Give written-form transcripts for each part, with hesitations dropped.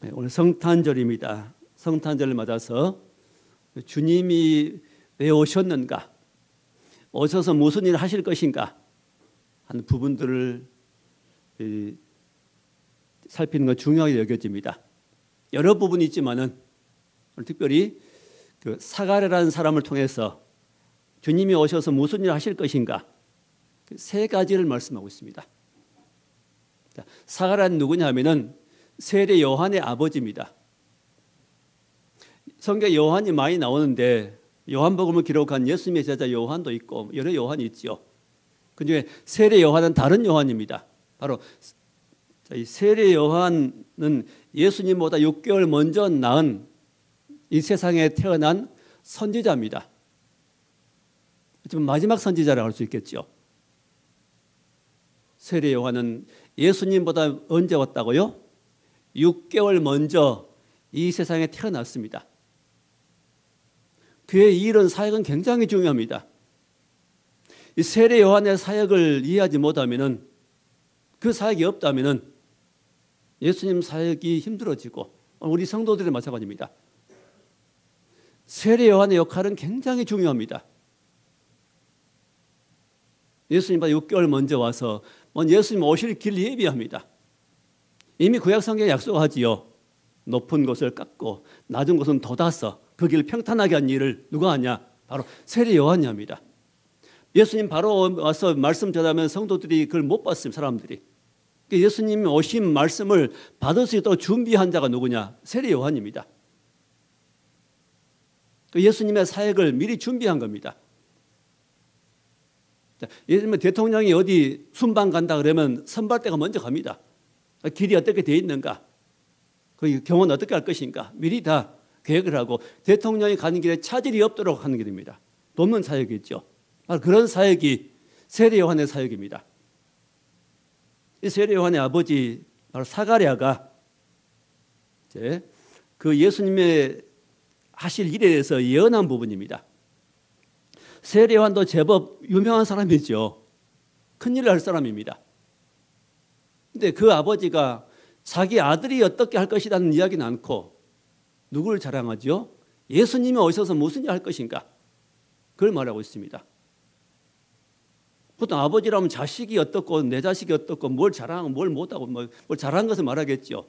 네, 오늘 성탄절입니다. 성탄절을 맞아서 주님이 왜 오셨는가, 오셔서 무슨 일을 하실 것인가 하는 부분들을 살피는 건 중요하게 여겨집니다. 여러 부분이 있지만은 특별히 그 사가랴라는 사람을 통해서 주님이 오셔서 무슨 일을 하실 것인가, 세 가지를 말씀하고 있습니다. 사가랴는 누구냐 하면은 세례 요한의 아버지입니다. 성경에 요한이 많이 나오는데 요한복음을 기록한 예수님의 제자 요한도 있고 여러 요한이 있죠. 그중에 세례 요한은 다른 요한입니다. 바로 이 세례 요한은 예수님보다 6개월 먼저 낳은 이 세상에 태어난 선지자입니다. 좀 마지막 선지자라고 할 수 있겠죠. 세례 요한은 예수님보다 언제 왔다고요? 6개월 먼저 이 세상에 태어났습니다. 그의 이런 사역은 굉장히 중요합니다. 이 세례 요한의 사역을 이해하지 못하면은, 그 사역이 없다면은 예수님 사역이 힘들어지고, 우리 성도들이 마찬가지입니다. 세례 요한의 역할은 굉장히 중요합니다. 예수님보다 6개월 먼저 와서 예수님 오실 길 예비합니다. 이미 구약 성경에 약속하지요. 높은 곳을 깎고 낮은 곳은 돋아서 그 길 평탄하게 한 일을 누가 하냐? 바로 세례 요한이 합니다. 예수님 바로 와서 말씀 전하면 성도들이 그걸 못 봤습니다. 사람들이. 예수님 오신 말씀을 받을 수 있도록 준비한 자가 누구냐? 세례 요한입니다. 예수님의 사역을 미리 준비한 겁니다. 예를 들면 대통령이 어디 순방 간다 그러면 선발대가 먼저 갑니다. 길이 어떻게 되어 있는가, 그 경호는 어떻게 할 것인가 미리 다 계획을 하고 대통령이 가는 길에 차질이 없도록 하는 길입니다. 돕는 사역이죠. 그런 사역이 세례 요한의 사역입니다. 이 세례 요한의 아버지 바로 사가랴가 이제 그 예수님의 하실 일에 대해서 예언한 부분입니다. 세례 요한도 제법 유명한 사람이죠. 큰일을 할 사람입니다. 근데 그 아버지가 자기 아들이 어떻게 할 것이라는 이야기는 않고 누구를 자랑하죠? 예수님이 오셔서 무슨 일 할 것인가, 그걸 말하고 있습니다. 보통 아버지라면 자식이 어떻고 내 자식이 어떻고 뭘 자랑하고 뭘 못하고 뭘 잘한 것을 말하겠죠.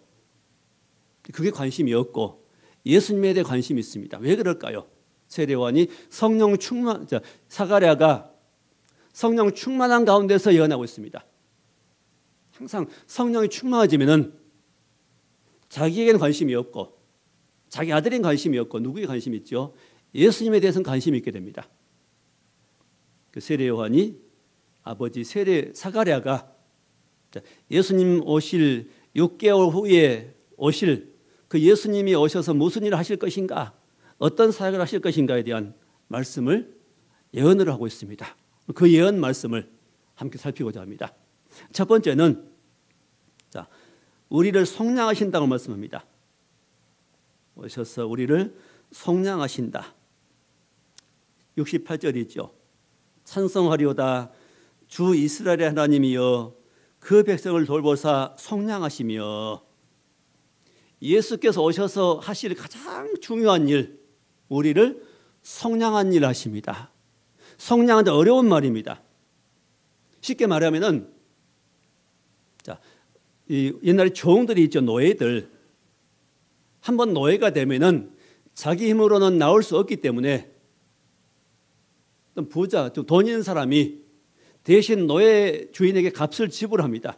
그게 관심이 없고 예수님에 대해 관심이 있습니다. 왜 그럴까요? 세례 요한이 사가랴가 성령 충만한 가운데서 예언하고 있습니다. 항상 성령이 충만해지면은 자기에게는 관심이 없고 자기 아들에게는 관심이 없고 누구에게 관심이 있죠? 예수님에 대해서는 관심이 있게 됩니다. 그 세례 요한이 아버지 세례 사가랴가 예수님 오실 6개월 후에 오실 그 예수님이 오셔서 무슨 일을 하실 것인가, 어떤 사역을 하실 것인가에 대한 말씀을 예언을 하고 있습니다. 그 예언 말씀을 함께 살피고자 합니다. 첫 번째는 우리를 속량하신다고 말씀합니다. 오셔서 우리를 속량하신다. 68절이죠. 찬송하리오다 주 이스라엘의 하나님이여 그 백성을 돌보사 속량하시며. 예수께서 오셔서 하실 가장 중요한 일, 우리를 속량한 일을 하십니다. 속량은 어려운 말입니다. 쉽게 말하면은 옛날에 종들이 있죠. 노예들. 한번 노예가 되면은 자기 힘으로는 나올 수 없기 때문에 어떤 부자, 좀 돈 있는 사람이 대신 노예 주인에게 값을 지불합니다.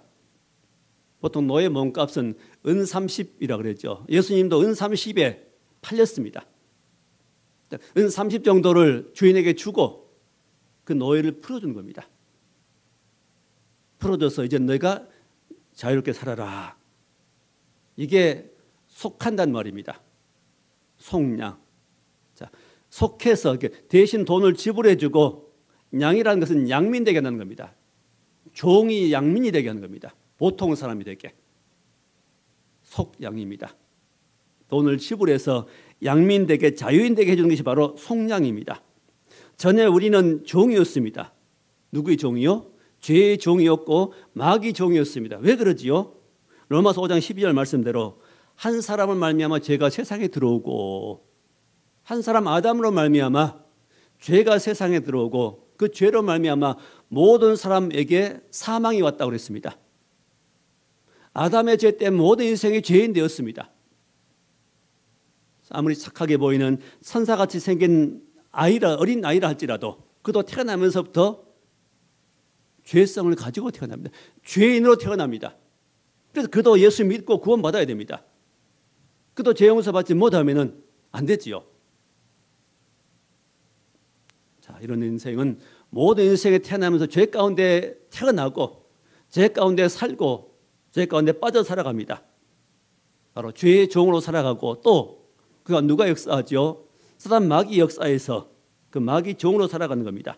보통 노예 몸값은 은 30이라고 그랬죠. 예수님도 은 30에 팔렸습니다. 은 30 정도를 주인에게 주고 그 노예를 풀어준 겁니다. 풀어줘서 이제 너희가 자유롭게 살아라. 이게 속한단 말입니다. 속량. 속해서 대신 돈을 지불해주고, 양이라는 것은 양민 되게 하는 겁니다. 종이 양민이 되게 하는 겁니다. 보통 사람이 되게. 속양입니다. 돈을 지불해서 양민 되게, 자유인 되게 해주는 것이 바로 속량입니다. 전에 우리는 종이었습니다. 누구의 종이요? 죄의 종이었고 마귀 종이었습니다. 왜 그러지요? 로마서 5장 12절 말씀대로 한 사람을 말미암아 죄가 세상에 들어오고 한 사람 아담으로 말미암아 죄가 세상에 들어오고 그 죄로 말미암아 모든 사람에게 사망이 왔다고 그랬습니다. 아담의 죄 때문에 모든 인생이 죄인 되었습니다. 아무리 착하게 보이는 천사같이 생긴 어린 아이라 할지라도 그도 태어나면서부터 죄성을 가지고 태어납니다. 죄인으로 태어납니다. 그래서 그도 예수 믿고 구원받아야 됩니다. 그도 죄 용서 받지 못하면 안 되지요. 자, 이런 인생은 모든 인생에 태어나면서 죄 가운데 태어나고 죄 가운데 살고 죄 가운데 빠져 살아갑니다. 바로 죄의 종으로 살아가고 또 그가 누가 역사하죠? 사단 마귀 역사에서 그 마귀 종으로 살아가는 겁니다.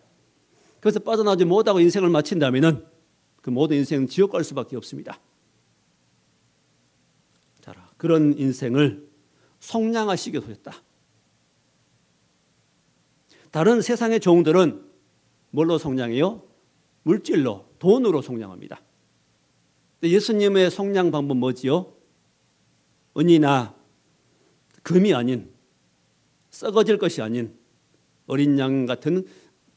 그래서 빠져나오지 못하고 인생을 마친다면 그 모든 인생은 지옥 갈 수밖에 없습니다. 자, 그런 인생을 속량하시기 위해서 오셨다. 다른 세상의 종들은 뭘로 속량해요? 물질로, 돈으로 속량합니다. 예수님의 속량 방법 뭐지요? 은이나 금이 아닌, 썩어질 것이 아닌 어린 양 같은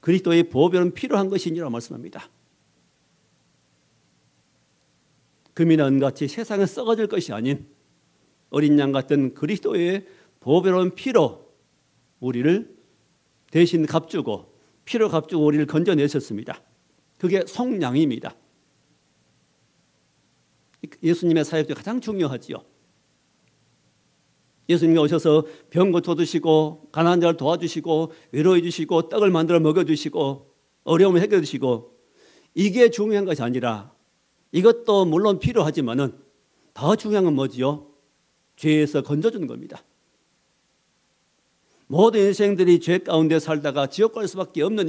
그리스도의 보혈은 필요한 것이니라 말씀합니다. 금이나 은같이 세상에 썩어질 것이 아닌 어린 양 같은 그리스도의 보혈은 피로 우리를 대신 값주고 피로 값주고 우리를 건져내셨습니다. 그게 속량입니다. 예수님의 사역 중 가장 중요하지요. 예수님이 오셔서 병 고쳐주시고 가난한 자를 도와주시고 위로해 주시고 떡을 만들어 먹여주시고 어려움을 해결해 주시고 이게 중요한 것이 아니라 이것도 물론 필요하지만은 더 중요한 건 뭐지요? 죄에서 건져주는 겁니다. 모든 인생들이 죄 가운데 살다가 지옥 갈 수밖에 없는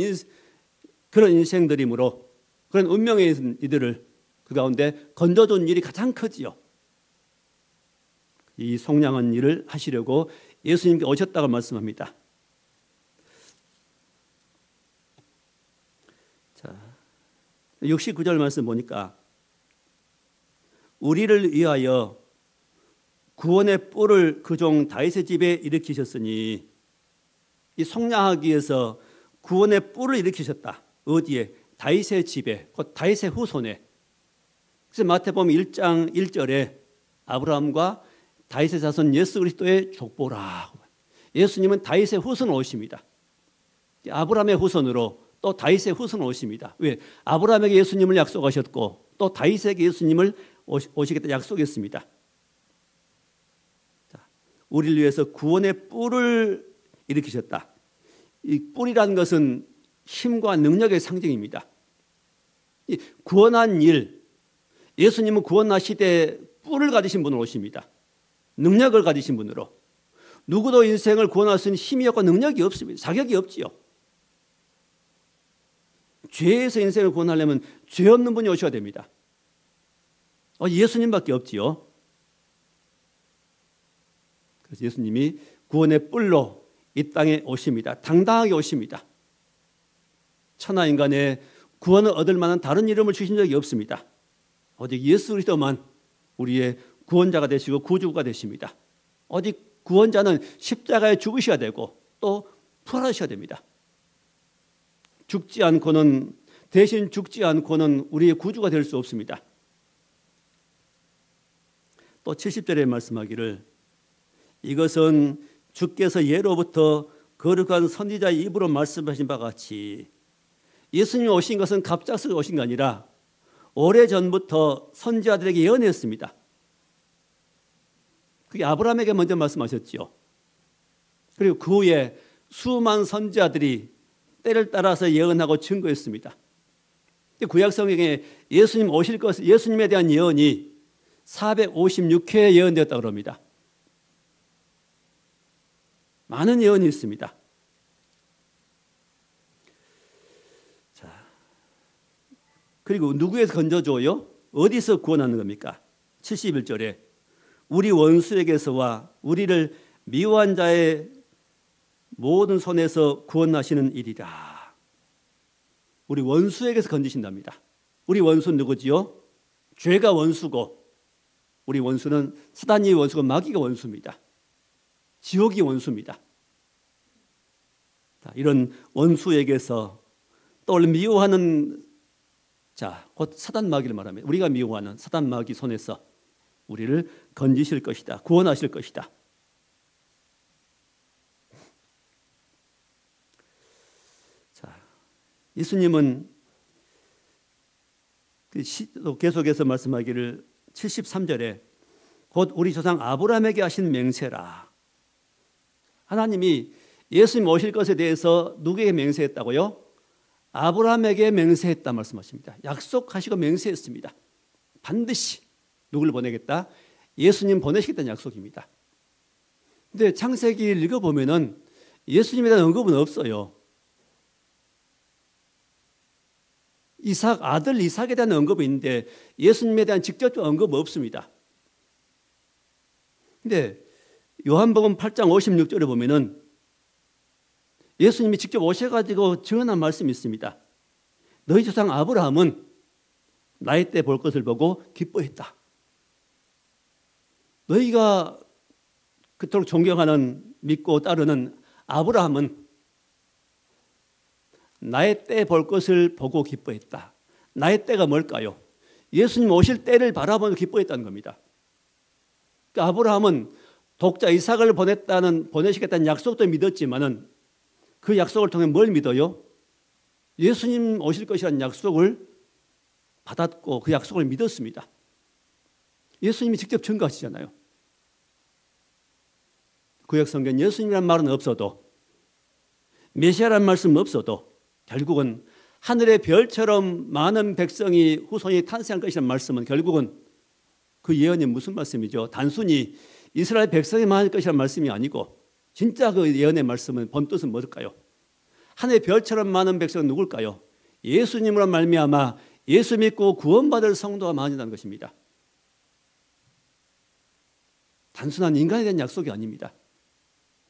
그런 인생들이므로 그런 운명의 이들을 그 가운데 건져준 일이 가장 크지요. 이 속량한 일을 하시려고 예수님께 오셨다고 말씀합니다. 자, 69절 말씀 보니까 우리를 위하여 구원의 뿔을 그 종 다윗의 집에 일으키셨으니 이 속량하기 위해서 구원의 뿔을 일으키셨다. 어디에? 다윗의 집에, 곧 다윗의 후손에. 그래서 마태복음 1장 1절에 아브라함과 다윗의 자손 예수 그리스도의 족보라. 예수님은 다윗의 후손으로 오십니다. 아브라함의 후손으로 또 다윗의 후손으로 오십니다. 왜? 아브라함에게 예수님을 약속하셨고 또 다윗에게 예수님을 오시겠다 약속했습니다. 자, 우리를 위해서 구원의 뿔을 일으키셨다. 이 뿔이라는 것은 힘과 능력의 상징입니다. 이 구원한 일, 예수님은 구원하시되 뿔을 가지신 분으로 오십니다. 능력을 가지신 분으로. 누구도 인생을 구원할 수 있는 힘이 없고 능력이 없습니다. 자격이 없지요. 죄에서 인생을 구원하려면 죄 없는 분이 오셔야 됩니다. 예수님밖에 없지요. 그래서 예수님이 구원의 뿔로 이 땅에 오십니다. 당당하게 오십니다. 천하 인간의 구원을 얻을 만한 다른 이름을 주신 적이 없습니다. 오직 예수 그리스도만 우리의 구원자가 되시고 구주가 되십니다. 오직 구원자는 십자가에 죽으셔야 되고 또 부활하셔야 됩니다. 대신 죽지 않고는 우리의 구주가 될 수 없습니다. 또 70절에 말씀하기를 이것은 주께서 예로부터 거룩한 선지자의 입으로 말씀하신 바와 같이 예수님이 오신 것은 갑작스레 오신 게 아니라 오래전부터 선지자들에게 예언했습니다. 그게 아브라함에게 먼저 말씀하셨죠. 그리고 그 후에 수많은 선지자들이 때를 따라서 예언하고 증거했습니다. 구약 성경에 예수님 오실 것, 예수님에 대한 예언이 456회 예언되었다고 합니다. 많은 예언이 있습니다. 자, 그리고 누구에서 건져줘요? 어디서 구원하는 겁니까? 71절에 우리 원수에게서와 우리를 미워한 자의 모든 손에서 구원하시는 일이라. 우리 원수에게서 건지신답니다. 우리 원수는 누구지요? 죄가 원수고 우리 원수는 사단이 원수고 마귀가 원수입니다. 지옥이 원수입니다. 이런 원수에게서 또 미워하는 곧 사단 마귀를 말합니다. 우리가 미워하는 사단 마귀 손에서 우리를 건지실 것이다. 구원하실 것이다. 예수님은 계속해서 말씀하기를 73절에 곧 우리 조상 아브라함에게 하신 맹세라. 하나님이 예수님 오실 것에 대해서 누구에게 맹세했다고요? 아브라함에게 맹세했다 말씀하십니다. 약속하시고 맹세했습니다. 반드시 누구를 보내겠다? 예수님 보내시겠다는 약속입니다. 그런데 창세기를 읽어보면 예수님에 대한 언급은 없어요. 아들 이삭에 대한 언급이 있는데 예수님에 대한 직접적 언급은 없습니다. 그런데 요한복음 8장 56절에 보면은 예수님이 직접 오셔가지고 증언한 말씀이 있습니다. 너희 조상 아브라함은 나의 때 볼 것을 보고 기뻐했다. 너희가 그토록 존경하는 믿고 따르는 아브라함은 나의 때 볼 것을 보고 기뻐했다. 나의 때가 뭘까요? 예수님 오실 때를 바라보며 기뻐했다는 겁니다. 그러니까 아브라함은 독자 이삭을 보내시겠다는 약속도 믿었지만은 그 약속을 통해 뭘 믿어요? 예수님 오실 것이라는 약속을 받았고 그 약속을 믿었습니다. 예수님이 직접 증거하시잖아요. 구약 성경 예수님이란 말은 없어도 메시아란 말씀은 없어도 결국은 하늘의 별처럼 많은 백성이 후손이 탄생할 것이라는 말씀은 결국은 그 예언이 무슨 말씀이죠? 단순히 이스라엘 백성이 많을 것이라는 말씀이 아니고 진짜 그 예언의 말씀은 본뜻은 뭘까요? 하늘의 별처럼 많은 백성은 누굴까요? 예수님으로 말미암아 예수 믿고 구원받을 성도가 많아진다는 것입니다. 단순한 인간에 대한 약속이 아닙니다.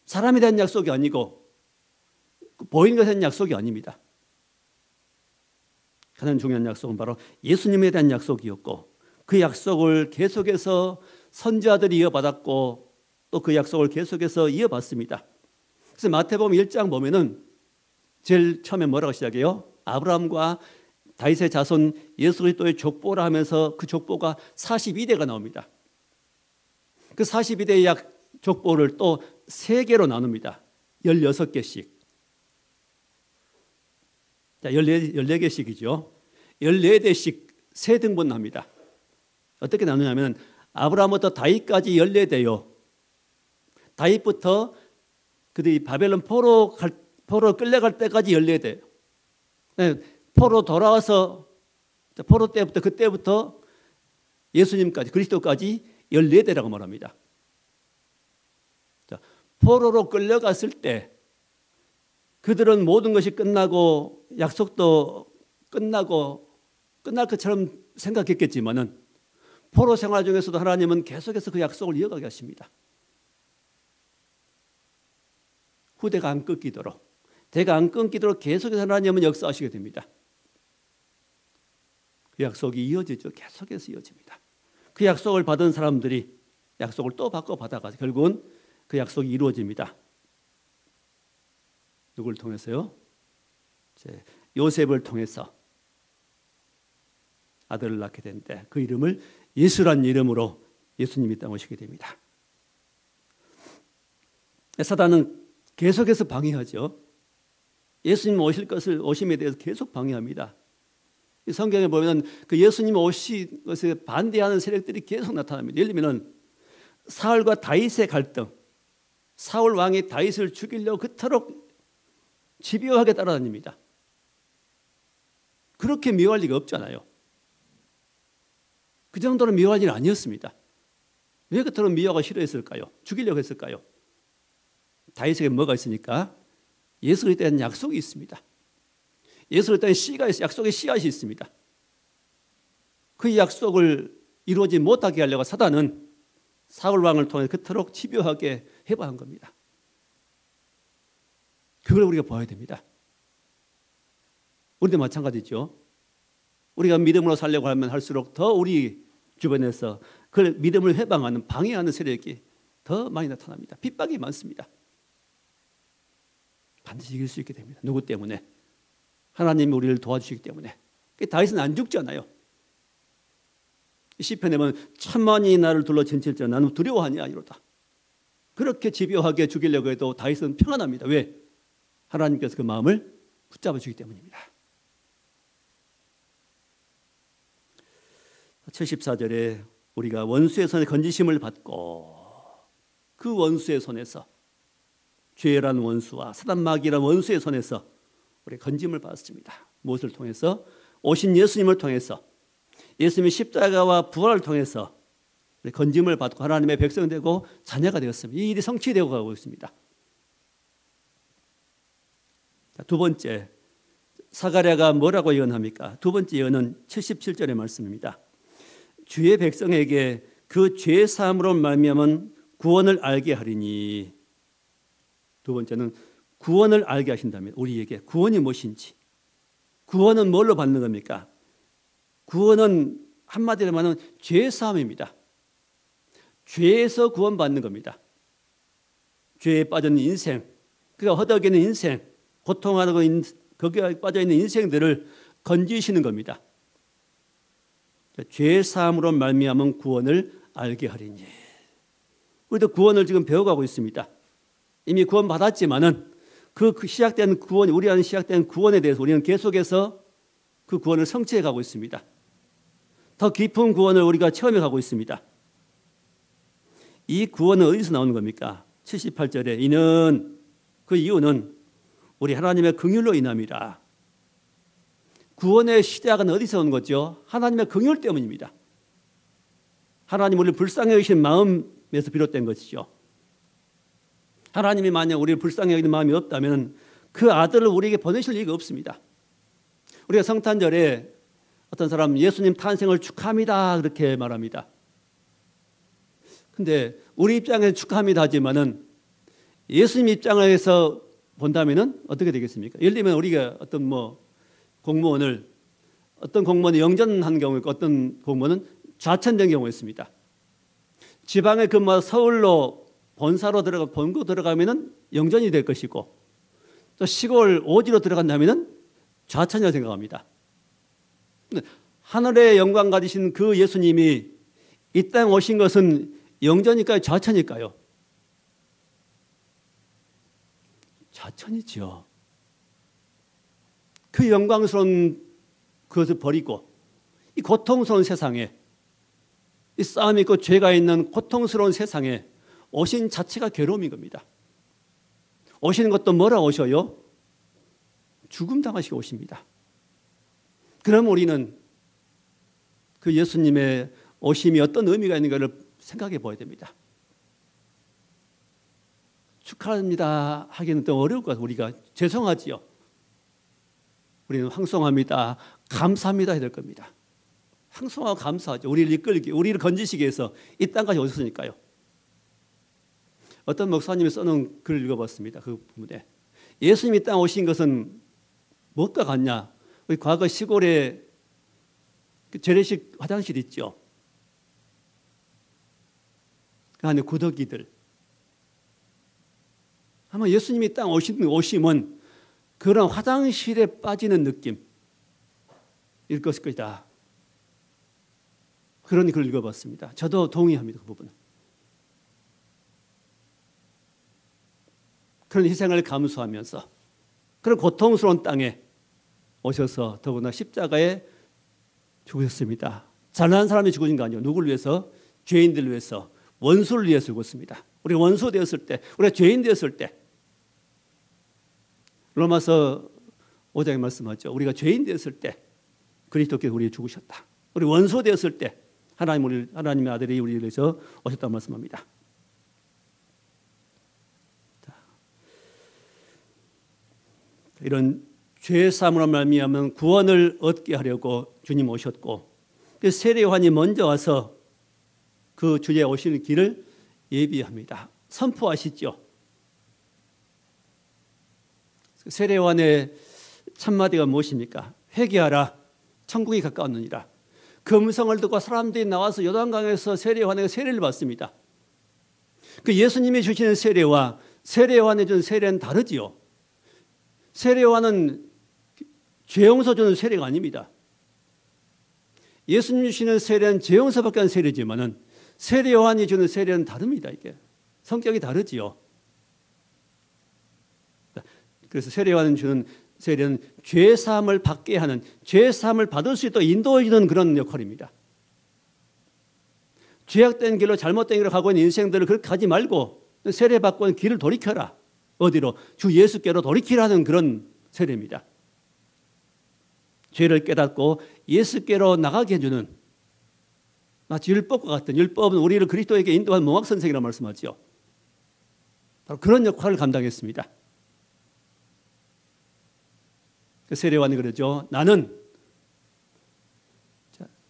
사람에 대한 약속이 아니고 보이는 것에 대한 약속이 아닙니다. 가장 중요한 약속은 바로 예수님에 대한 약속이었고 그 약속을 계속해서 선지자들이 이어받았고 또 그 약속을 계속해서 이어받습니다. 그래서 마태복음 1장 보면은 제일 처음에 뭐라고 시작해요? 아브라함과 다윗의 자손 예수 그리스도의 족보라 하면서 그 족보가 42대가 나옵니다. 그 42대의 족보를 또 3개로 나눕니다. 16개씩. 자, 14개씩이죠. 14대씩 3등분 납니다. 어떻게 나누냐면 아브라함부터 다윗까지 14대요. 다윗부터 그들이 바벨론 포로 끌려갈 때까지 14대. 포로 돌아와서 포로 때부터 그때부터 예수님까지 그리스도까지 14대라고 말합니다. 자, 포로로 끌려갔을 때 그들은 모든 것이 끝나고 약속도 끝나고 끝날 것처럼 생각했겠지만은 포로 생활 중에서도 하나님은 계속해서 그 약속을 이어가게 하십니다. 후대가 안 끊기도록 대가 안 끊기도록 계속해서 하나님은 역사하시게 됩니다. 그 약속이 이어지죠. 계속해서 이어집니다. 그 약속을 받은 사람들이 약속을 또 받아가서 결국은 그 약속이 이루어집니다. 누구를 통해서요? 요셉을 통해서 아들을 낳게 되는데 그 이름을 예수란 이름으로 예수님이 땅에 오시게 됩니다. 사단은 계속해서 방해하죠. 예수님 오심에 대해서 계속 방해합니다. 성경에 보면 그 예수님 오신 것에 반대하는 세력들이 계속 나타납니다. 예를 들면 사울과 다윗의 갈등, 사울 왕이 다윗을 죽이려고 그토록 집요하게 따라다닙니다. 그렇게 미워할 리가 없잖아요. 그 정도로 미워할 일은 아니었습니다. 왜 그토록 미워하고 싫어했을까요? 죽이려고 했을까요? 다윗에게 뭐가 있으니까? 예수에 대한 약속이 있습니다. 예수에 대한 약속의 씨앗이 있습니다. 그 약속을 이루어지지 못하게 하려고 사단은 사울 왕을 통해 그토록 집요하게 해봐한 겁니다. 그걸 우리가 봐야 됩니다. 우리도 마찬가지죠. 우리가 믿음으로 살려고 하면 할수록 더 우리 주변에서 그 믿음을 해방하는 방해하는 세력이 더 많이 나타납니다. 핍박이 많습니다. 반드시 이길 수 있게 됩니다. 누구 때문에? 하나님이 우리를 도와주시기 때문에. 다윗은 안 죽잖아요. 시편에 보면 천만이 나를 둘러 진칠지라 나는 두려워하냐 이러다. 그렇게 집요하게 죽이려고 해도 다윗은 평안합니다. 왜? 하나님께서 그 마음을 붙잡아 주기 때문입니다. 74절에 우리가 원수의 손에 건지심을 받고 그 원수의 손에서 죄라는 원수와 사단마귀라는 원수의 손에서 우리 건짐을 받았습니다. 무엇을 통해서? 오신 예수님을 통해서 예수님의 십자가와 부활을 통해서 우리 건짐을 받고 하나님의 백성이 되고 자녀가 되었습니다. 이 일이 성취되고 가고 있습니다. 두 번째, 사가랴가 뭐라고 예언합니까? 두 번째 예언은 77절의 말씀입니다. 주의 백성에게 그 죄 사함으로 말미암은 구원을 알게 하리니. 두 번째는 구원을 알게 하신다면 우리에게 구원이 무엇인지, 구원은 뭘로 받는 겁니까? 구원은 한마디로 말하면 죄 사함입니다. 죄에서 구원받는 겁니다. 죄에 빠진 인생, 그가 허덕이는 인생, 고통하고 거기에 빠져있는 인생들을 건지시는 겁니다. 죄 사함으로 말미암은 구원을 알게 하리니. 우리도 구원을 지금 배워가고 있습니다. 이미 구원 받았지만은 그 시작된 구원, 우리 안에 시작된 구원에 대해서 우리는 계속해서 그 구원을 성취해 가고 있습니다. 더 깊은 구원을 우리가 체험해 가고 있습니다. 이 구원은 어디서 나오는 겁니까? 78절에 이는 그 이유는 우리 하나님의 긍휼로 인함이라. 구원의 시작은 어디서 온 거죠? 하나님의 긍휼 때문입니다. 하나님 우리를 불쌍히 여기신 마음에서 비롯된 것이죠. 하나님이 만약 우리를 불쌍히 여기는 마음이 없다면 그 아들을 우리에게 보내실 리가 없습니다. 우리가 성탄절에 어떤 사람 예수님 탄생을 축하합니다 그렇게 말합니다. 근데 우리 입장에서 축하합니다 하지만은 예수님 입장에서 본다면은 어떻게 되겠습니까? 예를 들면 우리가 어떤 어떤 공무원이 영전한 경우 있고 어떤 공무원은 좌천된 경우가 있습니다. 지방에 근무해서 서울로 본사로 본고 들어가면은 영전이 될 것이고 또 시골 오지로 들어간다면은 좌천이라고 생각합니다. 하늘의 영광 가지신 그 예수님이 이 땅에 오신 것은 영전일까요? 좌천일까요? 좌천이죠. 그 영광스러운 그것을 버리고 이 고통스러운 세상에 이 싸움이 있고 죄가 있는 고통스러운 세상에 오신 자체가 괴로움인 겁니다. 오시는 것도 뭐라고 오셔요? 죽음 당하시고 오십니다. 그럼 우리는 그 예수님의 오심이 어떤 의미가 있는가를 생각해 봐야 됩니다. 축하합니다 하기는 또 어려울 것 같아요. 우리가 죄송하지요. 우리는 황송합니다, 감사합니다 해야 될 겁니다. 황송하고 감사하죠. 우리를 이끌기, 우리를 건지시기 위해서 이 땅까지 오셨으니까요. 어떤 목사님이 써놓은 글을 읽어봤습니다. 그 부분에 예수님이 땅 오신 것은 무엇과 같냐? 우리 과거 시골에 그 재래식 화장실 있죠. 그 안에 구더기들. 아마 예수님이 땅 오심은 그런 화장실에 빠지는 느낌일 것이다. 그런 글을 읽어봤습니다. 저도 동의합니다. 그 부분은. 그런 희생을 감수하면서 그런 고통스러운 땅에 오셔서 더구나 십자가에 죽으셨습니다. 잘난 사람이 죽으신 거 아니에요. 누구를 위해서? 죄인들을 위해서, 원수를 위해서 죽었습니다. 우리가 원수 되었을 때, 우리가 죄인 되었을 때, 로마서 5장에 말씀하죠. 우리가 죄인 되었을 때 그리스도께서 우리를 죽으셨다. 우리 원수 되었을 때 하나님의 아들이 우리를 위해서 오셨다고 말씀합니다. 이런 죄 사함으로 말미암은 구원을 얻게 하려고 주님 오셨고 그 세례요한이 먼저 와서 그 주의 오시는 길을 예비합니다. 선포하시죠. 세례요한의 첫마디가 무엇입니까? 회개하라, 천국이 가까웠느니라. 그 음성을 듣고 사람들이 나와서 요단강에서 세례 요한에게 세례를 받습니다. 그 예수님이 주시는 세례와 세례 요한이 준 세례는 다르지요. 세례 요한은 죄 용서 주는 세례가 아닙니다. 예수님 주시는 세례는 죄 용서밖에 안 세례지만은 세례 요한이 주는 세례는 다릅니다. 이게 성격이 다르지요. 그래서 세례 요한이 주는 세례는 죄 사함을 받게 하는, 죄 사함을 받을 수 있도록 인도해 주는 그런 역할입니다. 죄악된 길로 잘못된 길로 가고 있는 인생들을 그렇게 가지 말고 세례 받고 길을 돌이켜라. 어디로? 주 예수께로 돌이키라는 그런 세례입니다. 죄를 깨닫고 예수께로 나가게 해주는, 마치 율법과 같은, 율법은 우리를 그리스도에게 인도한 몽학선생이라고 말씀하죠. 바로 그런 역할을 감당했습니다. 그 세례요한이 그러죠. 나는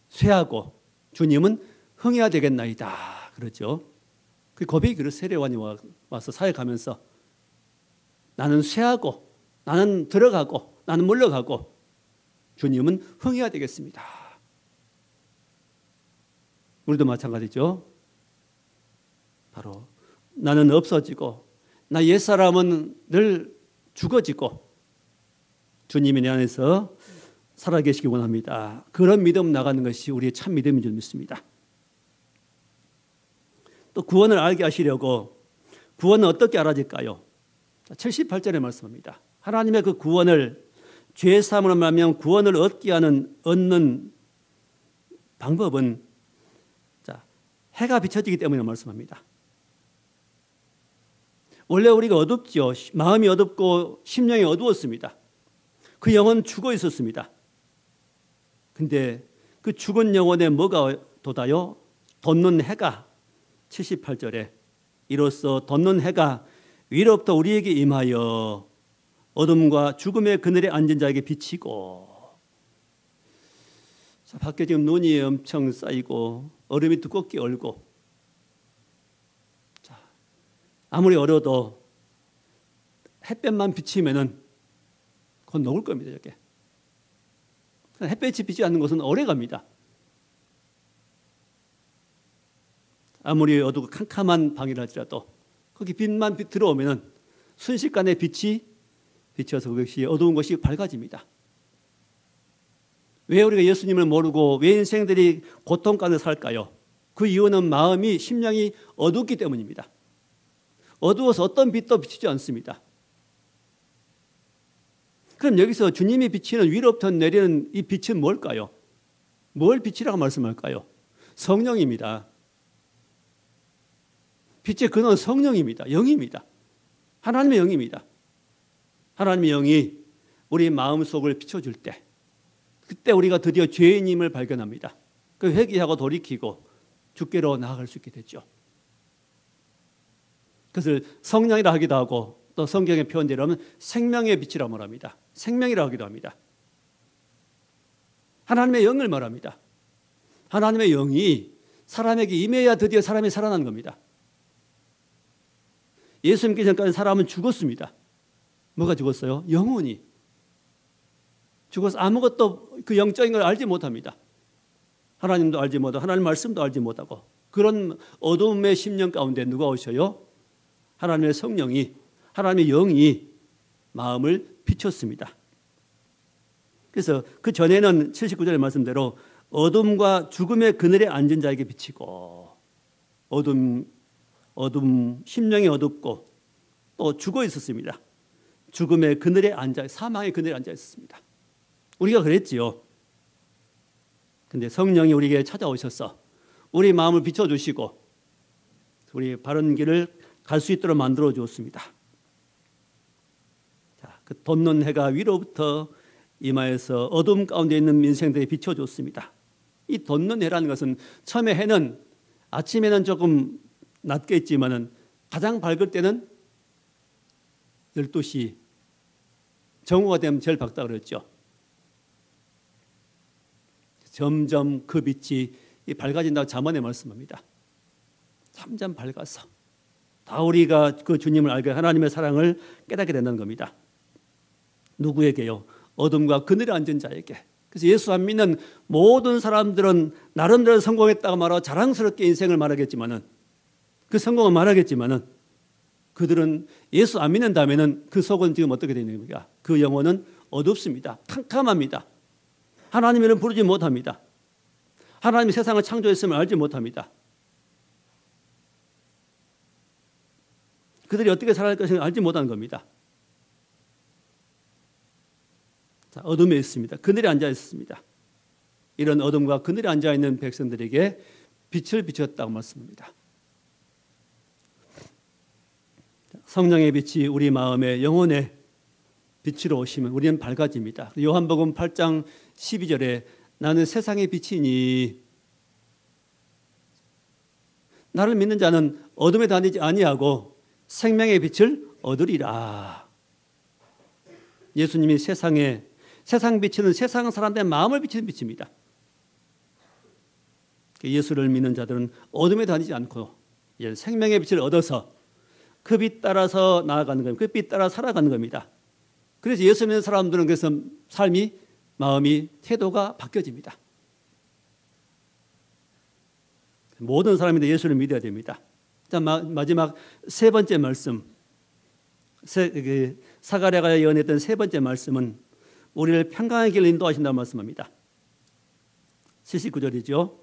쇠하고 주님은 흥해야 되겠나이다. 그러죠. 그 고백이 그런 세례요한이 와서 사역하면서 나는 쇠하고 나는 들어가고 나는 물러가고 주님은 흥해야 되겠습니다. 우리도 마찬가지죠. 바로 나는 없어지고 나 옛사람은 늘 죽어지고 주님이 내 안에서 살아계시기 원합니다. 그런 믿음 나가는 것이 우리의 참 믿음인 줄 믿습니다. 또 구원을 알게 하시려고 구원은 어떻게 알아질까요? 78절에 말씀합니다. 하나님의 그 구원을 죄 사함으로 말하면 구원을 얻는 방법은 해가 비춰지기 때문에 말씀합니다. 원래 우리가 어둡죠. 마음이 어둡고 심령이 어두웠습니다. 그 영혼 죽어 있었습니다. 근데 그 죽은 영혼에 뭐가 돋아요? 돋는 해가 78절에 이로써 돋는 해가 위로부터 우리에게 임하여 어둠과 죽음의 그늘에 앉은 자에게 비치고. 자, 밖에 지금 눈이 엄청 쌓이고 얼음이 두껍게 얼고, 자, 아무리 얼어도 햇볕만 비치면은 그건 녹을 겁니다. 이렇게 햇볕이 비치지 않는 것은 오래갑니다. 아무리 어두고 캄캄한 방이라 할지라도 거기 빛만 들어오면은 순식간에 빛이 비쳐서 그것이 어두운 것이 밝아집니다. 왜 우리가 예수님을 모르고 왜 인생들이 고통 가운데 살까요? 그 이유는 마음이, 심령이 어둡기 때문입니다. 어두워서 어떤 빛도 비치지 않습니다. 그럼 여기서 주님이 비치는, 위로부터 내리는 이 빛은 뭘까요? 뭘 빛이라고 말씀할까요? 성령입니다. 빛의 근원은 성령입니다. 영입니다. 하나님의 영입니다. 하나님의 영이 우리 마음속을 비춰줄 때, 그때 우리가 드디어 죄인임을 발견합니다. 그 회개하고 돌이키고 주께로 나아갈 수 있게 됐죠. 그것을 성령이라 하기도 하고 또 성경의 표현대로 하면 생명의 빛이라고 말합니다. 생명이라 하기도 합니다. 하나님의 영을 말합니다. 하나님의 영이 사람에게 임해야 드디어 사람이 살아나는 겁니다. 예수 믿기 전까지 사람은 죽었습니다. 뭐가 죽었어요? 영혼이 죽어서 아무것도 그 영적인 걸 알지 못합니다. 하나님도 알지 못하고 하나님 말씀도 알지 못하고 그런 어둠의 심령 가운데 누가 오셔요? 하나님의 성령이, 하나님의 영이 마음을 비췄습니다. 그래서 그 전에는 79절의 말씀대로 어둠과 죽음의 그늘에 앉은 자에게 비치고, 어둠 심령이 어둡고 또 죽어 있었습니다. 죽음의 그늘에 앉아, 사망의 그늘에 앉아 있었습니다. 우리가 그랬지요. 근데 성령이 우리에게 찾아오셔서 우리 마음을 비춰주시고 우리 바른 길을 갈 수 있도록 만들어 주었습니다. 자, 그 돋는 해가 위로부터 임하여서 어둠 가운데 있는 인생들에 비춰줬습니다. 이 돋는 해라는 것은 처음에 해는 아침에는 조금 낮게 있지만은 가장 밝을 때는 12시 정오가 되면 제일 밝다 그랬죠. 점점 그 빛이 밝아진다고 잠언에 말씀합니다. 점점 밝아서 다 우리가 그 주님을 알게, 하나님의 사랑을 깨닫게 된다는 겁니다. 누구에게요? 어둠과 그늘에 앉은 자에게. 그래서 예수 안 믿는 모든 사람들은 나름대로 성공했다고 말하고 자랑스럽게 인생을 말하겠지만은, 그 성공을 말하겠지만은, 그들은 예수 안 믿는 다음에는 그 속은 지금 어떻게 되는 겁니까? 그 영혼은 어둡습니다. 캄캄합니다. 하나님을 부르지 못합니다. 하나님이 세상을 창조했음을 알지 못합니다. 그들이 어떻게 살아갈 것인가 알지 못하는 겁니다. 자, 어둠에 있습니다. 그늘에 앉아 있습니다. 이런 어둠과 그늘에 앉아 있는 백성들에게 빛을 비추었다고 말씀합니다. 성령의 빛이 우리 마음에 영혼에 빛으로 오시면 우리는 밝아집니다. 요한복음 8장 12절에 나는 세상의 빛이니 나를 믿는 자는 어둠에 다니지 아니하고 생명의 빛을 얻으리라. 예수님이 세상 빛은 세상 사람들의 마음을 비치는 빛입니다. 예수를 믿는 자들은 어둠에 다니지 않고 생명의 빛을 얻어서 그 빛 따라서 나아가는 겁니다. 그 빛 따라 살아가는 겁니다. 그래서 예수 믿는 사람들은 그래서 삶이, 마음이, 태도가 바뀌어집니다. 모든 사람인데 예수를 믿어야 됩니다. 자, 마지막 세 번째 말씀, 사가랴가 예언했던 세 번째 말씀은 우리를 평강의 길로 인도하신다고 말씀합니다. 79절이죠.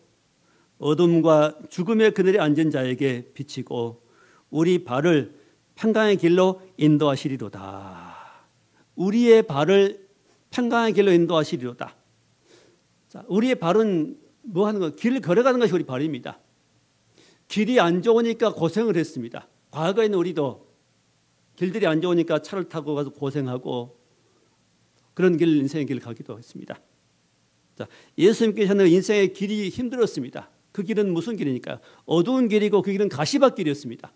어둠과 죽음의 그늘에 앉은 자에게 비치고 우리 발을 평강의 길로 인도하시리로다. 우리의 발을 평강의 길로 인도하시리로다. 자, 우리의 발은 뭐 하는 거? 길을 걸어가는 것이 우리 발입니다. 길이 안 좋으니까 고생을 했습니다. 과거에는 우리도 길들이 안 좋으니까 차를 타고 가서 고생하고 그런 길, 인생의 길을 가기도 했습니다. 자, 예수님께서는 인생의 길이 힘들었습니다. 그 길은 무슨 길이니까요? 어두운 길이고 그 길은 가시밭길이었습니다.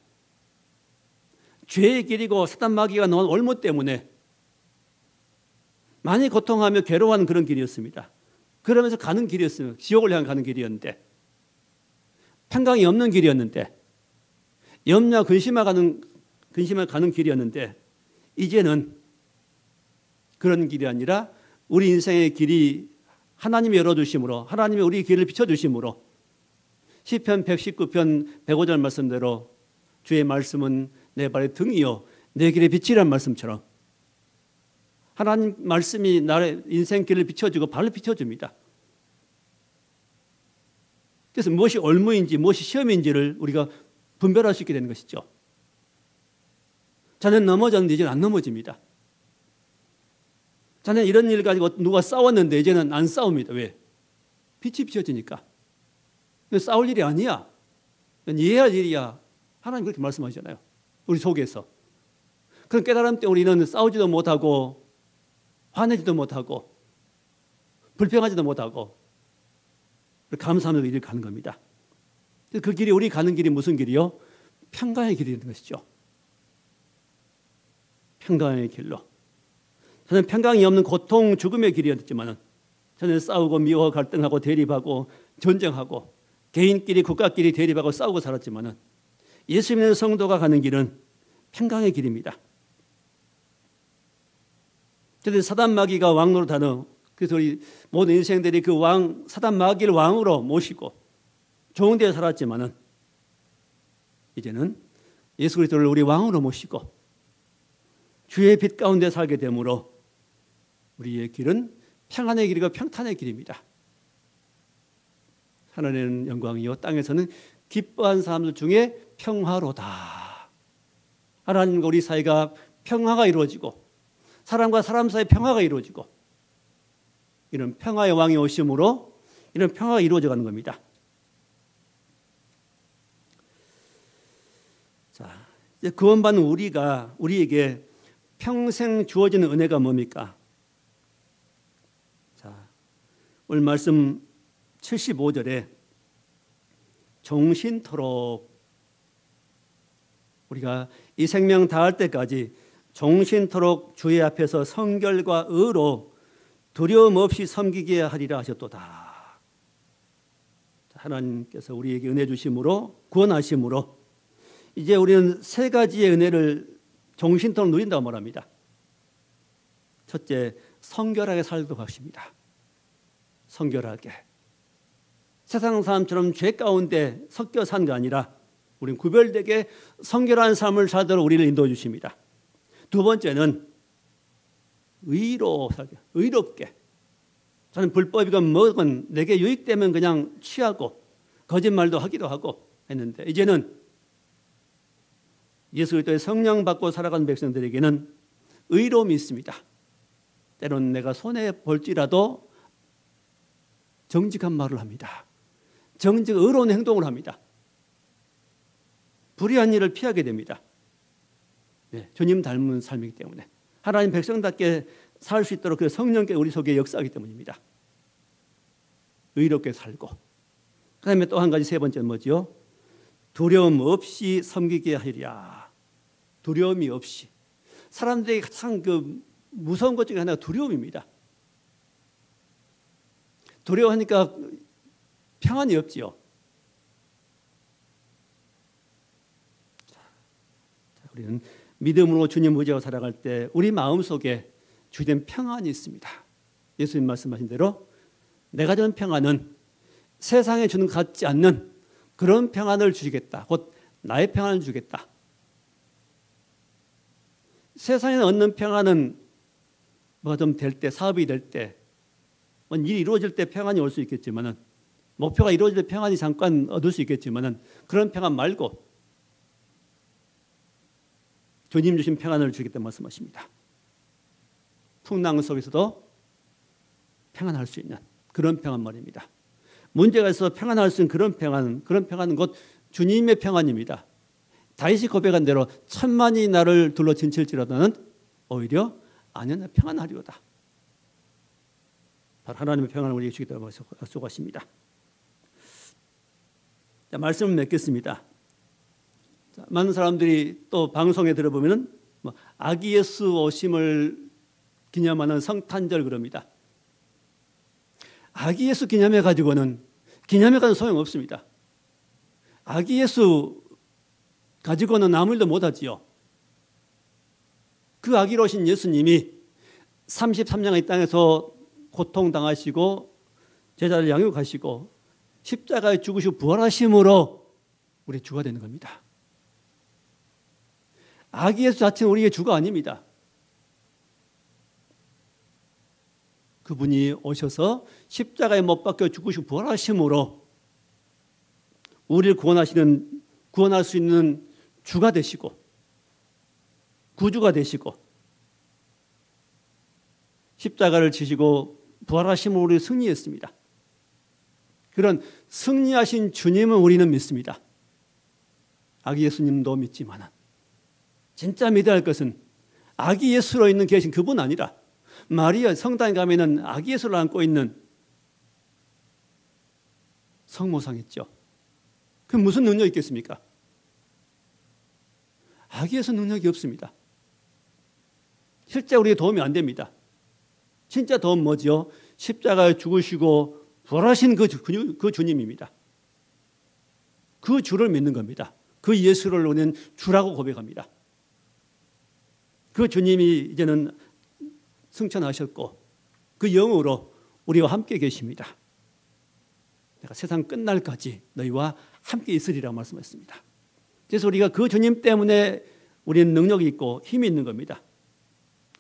죄의 길이고 사단 마귀가 넣은 올무 때문에 많이 고통하며 괴로워하는 그런 길이었습니다. 그러면서 가는 길이었어요. 지옥을 향해 가는 길이었는데, 평강이 없는 길이었는데, 염려와 근심을 가는 길이었는데, 이제는 그런 길이 아니라 우리 인생의 길이 하나님이 열어주심으로, 하나님이 우리 길을 비춰주심으로, 시편 119편 105절 말씀대로 주의 말씀은 내 발의 등이요 내 길의 빛이라는 말씀처럼 하나님 말씀이 나의 인생 길을 비춰주고 발을 비춰줍니다. 그래서 무엇이 올무인지 무엇이 시험인지를 우리가 분별할 수 있게 되는 것이죠. 자네는 넘어졌는데 이제는 안 넘어집니다. 자네는 이런 일 가지고 누가 싸웠는데 이제는 안 싸웁니다. 왜? 빛이 비춰지니까. 싸울 일이 아니야. 이해할 일이야. 하나님 그렇게 말씀하시잖아요. 우리 속에서. 그런 깨달음 때문에 우리는 싸우지도 못하고 화내지도 못하고 불평하지도 못하고 감사하면서 일을 가는 겁니다. 그 길이, 우리 가는 길이 무슨 길이요? 평강의 길이 되는 것이죠. 평강의 길로. 저는 평강이 없는 고통, 죽음의 길이었지만은 저는 싸우고 미워하고 갈등하고 대립하고 전쟁하고 개인끼리 국가끼리 대립하고 싸우고 살았지만은 예수 믿는 성도가 가는 길은 평강의 길입니다. 그래서 사단 마귀가 왕 노릇하는, 그래서 우리 모든 인생들이 그 왕, 사단 마귀를 왕으로 모시고 좋은 데에 살았지만은 이제는 예수 그리스도를 우리 왕으로 모시고 주의 빛 가운데 살게 되므로 우리의 길은 평안의 길이고 평탄의 길입니다. 하늘에는 영광이요 땅에서는 기뻐한 사람들 중에 평화로다. 하나님과 우리 사이가 평화가 이루어지고 사람과 사람 사이 평화가 이루어지고 이런 평화의 왕이 오심으로 이런 평화가 이루어져 가는 겁니다. 자, 이제 구원받는 우리에게 평생 주어지는 은혜가 뭡니까? 자, 오늘 말씀 75절에 종신토록 우리가 이 생명 다할 때까지 종신토록 주의 앞에서 성결과 의로 두려움 없이 섬기게 하리라 하셨도다. 하나님께서 우리에게 은혜 주심으로 구원하심으로 이제 우리는 세 가지의 은혜를 종신토록 누린다고 말합니다. 첫째, 성결하게 살도록 하십니다. 성결하게 세상 사람처럼 죄 가운데 섞여 산 게 아니라 우리는 구별되게 성결한 삶을 살도록 우리를 인도해 주십니다. 두 번째는 의롭게. 저는 불법이건 뭐건 내게 유익되면 그냥 취하고 거짓말도 하기도 하고 했는데 이제는 예수 그리스도의 성령 받고 살아가는 백성들에게는 의로움이 있습니다. 때로는 내가 손해 볼지라도 정직한 말을 합니다. 의로운 행동을 합니다. 불의한 일을 피하게 됩니다. 네, 주님 닮은 삶이기 때문에 하나님 백성답게 살 수 있도록 그 성령께 우리 속에 역사하기 때문입니다. 의롭게 살고 그다음에 또 한 가지 세 번째는 뭐지요? 두려움 없이 섬기게 하리라. 두려움이 없이. 사람들에게 가장 그 무서운 것 중에 하나가 두려움입니다. 두려워하니까 평안이 없지요. 자, 우리는 믿음으로 주님 의지하고 살아갈 때 우리 마음속에 주된 평안이 있습니다. 예수님 말씀하신 대로 내가 주는 평안은 세상에 주는 것 같지 않는 그런 평안을 주시겠다. 곧 나의 평안을 주겠다. 세상에 얻는 평안은 뭐가 좀 될 때, 사업이 될 때, 일이 이루어질 때 평안이 올 수 있겠지만은 목표가 이루어질 때 평안이 잠깐 얻을 수 있겠지만은 그런 평안 말고 주님 주신 평안을 주겠다는 말씀하십니다. 풍랑 속에서도 평안할 수 있는 그런 평안 말입니다. 문제가 있어서 평안할 수 있는 그런 평안은 곧 주님의 평안입니다. 다윗이 고백한 대로 천만이 나를 둘러 진칠지라도는 오히려 아니야 평안하리로다. 바로 하나님의 평안을 우리에게 주겠다고 약속하십니다. 자, 말씀을 맺겠습니다. 자, 많은 사람들이 또 방송에 들어보면은 아기 예수 오심을 기념하는 성탄절 그럽니다. 아기 예수 기념해 가지고는 소용없습니다. 아기 예수 가지고는 아무 일도 못하지요. 그 아기로 오신 예수님이 33년 이 땅에서 고통당하시고 제자를 양육하시고 십자가에 죽으시고 부활하심으로 우리 주가 되는 겁니다. 아기 예수 자체는 우리의 주가 아닙니다. 그분이 오셔서 십자가에 못 박혀 죽으시고 부활하심으로 우리를 구원할 수 있는 주가 되시고 구주가 되시고 십자가를 지시고 부활하심으로 우리를 승리했습니다. 그런 승리하신 주님은 우리는 믿습니다. 아기 예수님도 믿지만 진짜 믿어야 할 것은 아기 예수로 있는 계신 그분 아니라 마리아 성당에 가면은 아기 예수를 안고 있는 성모상 있죠. 그 무슨 능력이 있겠습니까? 아기 예수 능력이 없습니다. 실제 우리에 도움이 안 됩니다. 진짜 도움 뭐죠? 십자가에 죽으시고 부활하신 그 주님입니다. 그 주를 믿는 겁니다. 그 예수를 우리는 주라고 고백합니다. 그 주님이 이제는 승천하셨고 그 영으로 우리와 함께 계십니다. 내가 세상 끝날까지 너희와 함께 있으리라고 말씀하셨습니다. 그래서 우리가 그 주님 때문에 우리는 능력이 있고 힘이 있는 겁니다.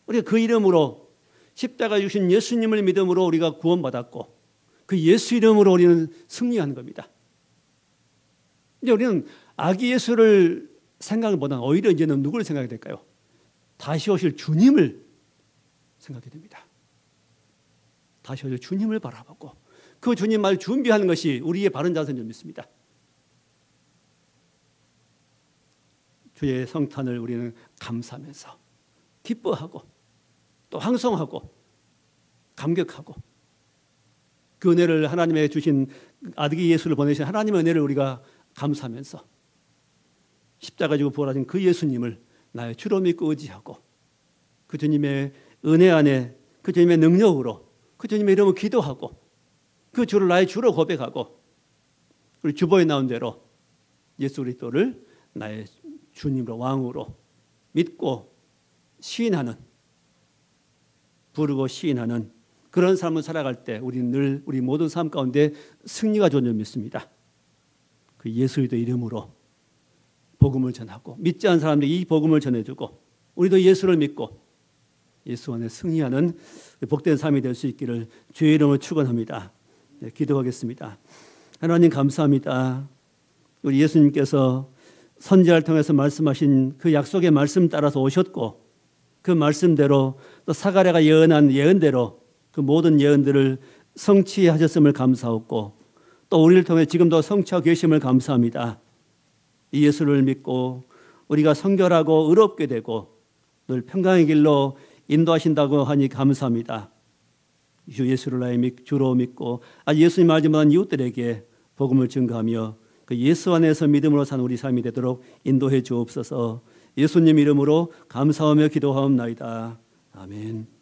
우리가 그 이름으로 십자가 주신 예수님을 믿음으로 우리가 구원받았고 그 예수 이름으로 우리는 승리하는 겁니다. 이제 우리는 아기 예수를 생각보다는 오히려 이제는 누구를 생각해야 될까요? 다시 오실 주님을 생각해야 됩니다. 다시 오실 주님을 바라보고 그 주님 말 준비하는 것이 우리의 바른 자세인 줄 믿습니다. 주의 성탄을 우리는 감사하면서 기뻐하고 또 황송하고 감격하고 그 은혜를 하나님의 주신 아기 예수를 보내신 하나님의 은혜를 우리가 감사하면서 십자가 지고 부활하신 그 예수님을 나의 주로 믿고 의지하고 그 주님의 은혜 안에 그 주님의 능력으로 그 주님의 이름으로 기도하고 그 주를 나의 주로 고백하고 우리 주보에 나온 대로 예수 그리스도를 나의 주님으로 왕으로 믿고 시인하는 부르고 시인하는 그런 삶을 살아갈 때 우리는 늘 우리 모든 삶 가운데 승리가 존재 믿습니다. 그 예수의 이름으로 복음을 전하고 믿지 않은 사람들에게 이 복음을 전해주고 우리도 예수를 믿고 예수 안에 승리하는 복된 삶이 될 수 있기를 주의 이름으로 축원합니다. 네, 기도하겠습니다. 하나님 감사합니다. 우리 예수님께서 선지자를 통해서 말씀하신 그 약속의 말씀 따라서 오셨고 그 말씀대로 또 사가랴가 예언한 예언대로 그 모든 예언들을 성취하셨음을 감사하고 또 우리를 통해 지금도 성취하고 계심을 감사합니다. 이 예수를 믿고 우리가 성결하고 의롭게 되고 늘 평강의 길로 인도하신다고 하니 감사합니다. 주 예수를 나의 주로 믿고 예수님 알지 못한 이웃들에게 복음을 증거하며 그 예수 안에서 믿음으로 사는 우리 삶이 되도록 인도해 주옵소서. 예수님 이름으로 감사하며 기도하옵나이다. 아멘.